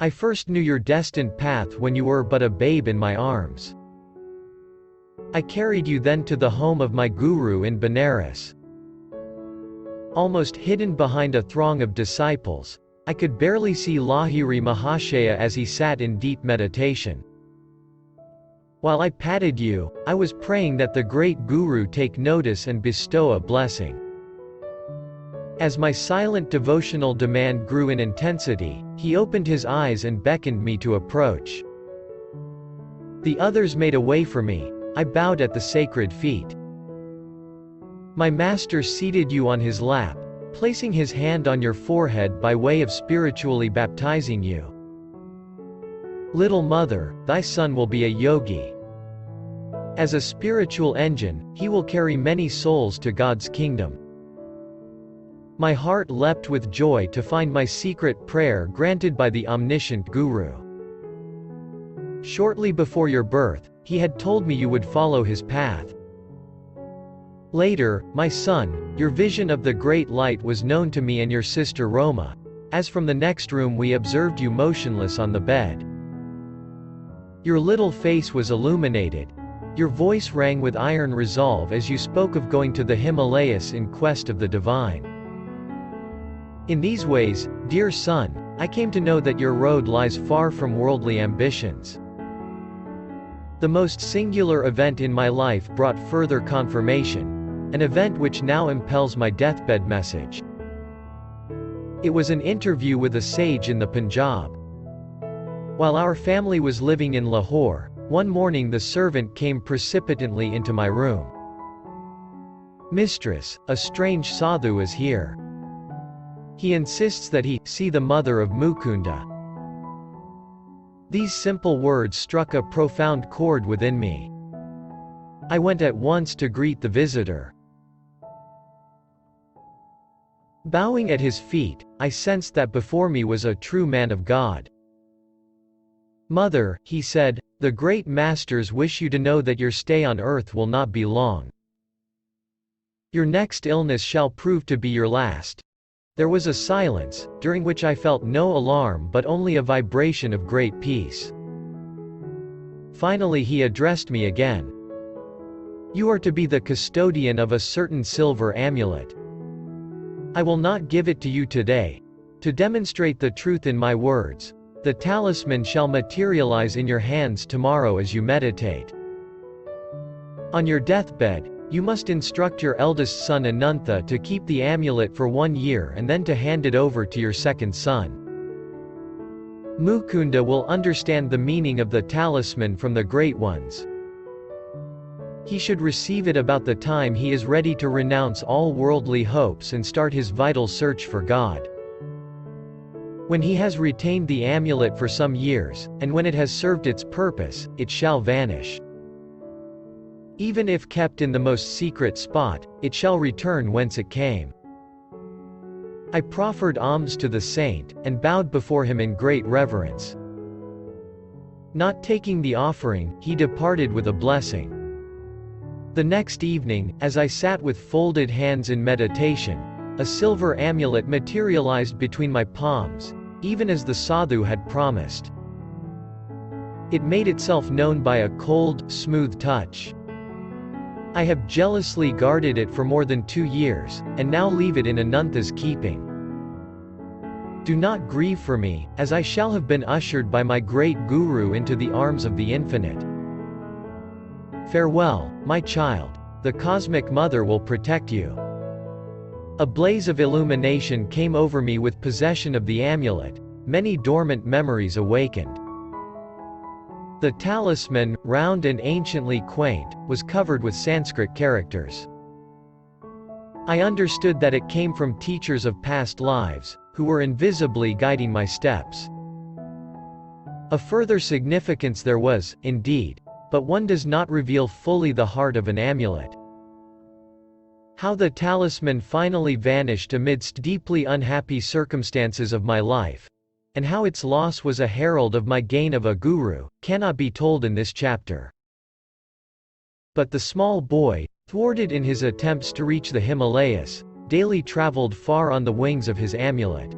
I first knew your destined path when you were but a babe in my arms. I carried you then to the home of my guru in Benares. Almost hidden behind a throng of disciples, I could barely see Lahiri Mahashaya as he sat in deep meditation. While I patted you, I was praying that the great guru take notice and bestow a blessing. As my silent devotional demand grew in intensity, he opened his eyes and beckoned me to approach. The others made a way for me. I bowed at the sacred feet. My master seated you on his lap, placing his hand on your forehead by way of spiritually baptizing you. Little mother, thy son will be a yogi. As a spiritual engine, he will carry many souls to God's kingdom. My heart leapt with joy to find my secret prayer granted by the omniscient Guru. Shortly before your birth, he had told me you would follow his path. Later, my son, your vision of the great light was known to me and your sister Roma, as from the next room we observed you motionless on the bed. Your little face was illuminated. Your voice rang with iron resolve as you spoke of going to the Himalayas in quest of the divine. In these ways, dear son, I came to know that your road lies far from worldly ambitions. The most singular event in my life brought further confirmation, an event which now impels my deathbed message. It was an interview with a sage in the Punjab. While our family was living in Lahore, one morning the servant came precipitately into my room. Mistress, a strange sadhu is here. He insists that he see the mother of Mukunda. These simple words struck a profound chord within me. I went at once to greet the visitor. Bowing at his feet, I sensed that before me was a true man of God. Mother, he said, the great masters wish you to know that your stay on earth will not be long. Your next illness shall prove to be your last. There was a silence, during which I felt no alarm but only a vibration of great peace. Finally he addressed me again. You are to be the custodian of a certain silver amulet. I will not give it to you today. To demonstrate the truth in my words, the talisman shall materialize in your hands tomorrow as you meditate. On your deathbed, you must instruct your eldest son Anantha to keep the amulet for 1 year and then to hand it over to your second son. Mukunda will understand the meaning of the talisman from the great ones. He should receive it about the time he is ready to renounce all worldly hopes and start his vital search for God. When he has retained the amulet for some years, and when it has served its purpose, it shall vanish. Even if kept in the most secret spot, it shall return whence it came. I proffered alms to the saint, and bowed before him in great reverence. Not taking the offering, he departed with a blessing. The next evening, as I sat with folded hands in meditation, a silver amulet materialized between my palms, even as the sadhu had promised. It made itself known by a cold, smooth touch. I have jealously guarded it for more than 2 years, and now leave it in Anantha's keeping. Do not grieve for me, as I shall have been ushered by my great Guru into the arms of the Infinite. Farewell, my child. The Cosmic Mother will protect you. A blaze of illumination came over me with possession of the amulet. Many dormant memories awakened. The talisman, round and anciently quaint, was covered with Sanskrit characters. I understood that it came from teachers of past lives, who were invisibly guiding my steps. A further significance there was, indeed, but one does not reveal fully the heart of an amulet. How the talisman finally vanished amidst deeply unhappy circumstances of my life, and how its loss was a herald of my gain of a guru, cannot be told in this chapter. But the small boy, thwarted in his attempts to reach the Himalayas, daily traveled far on the wings of his amulet.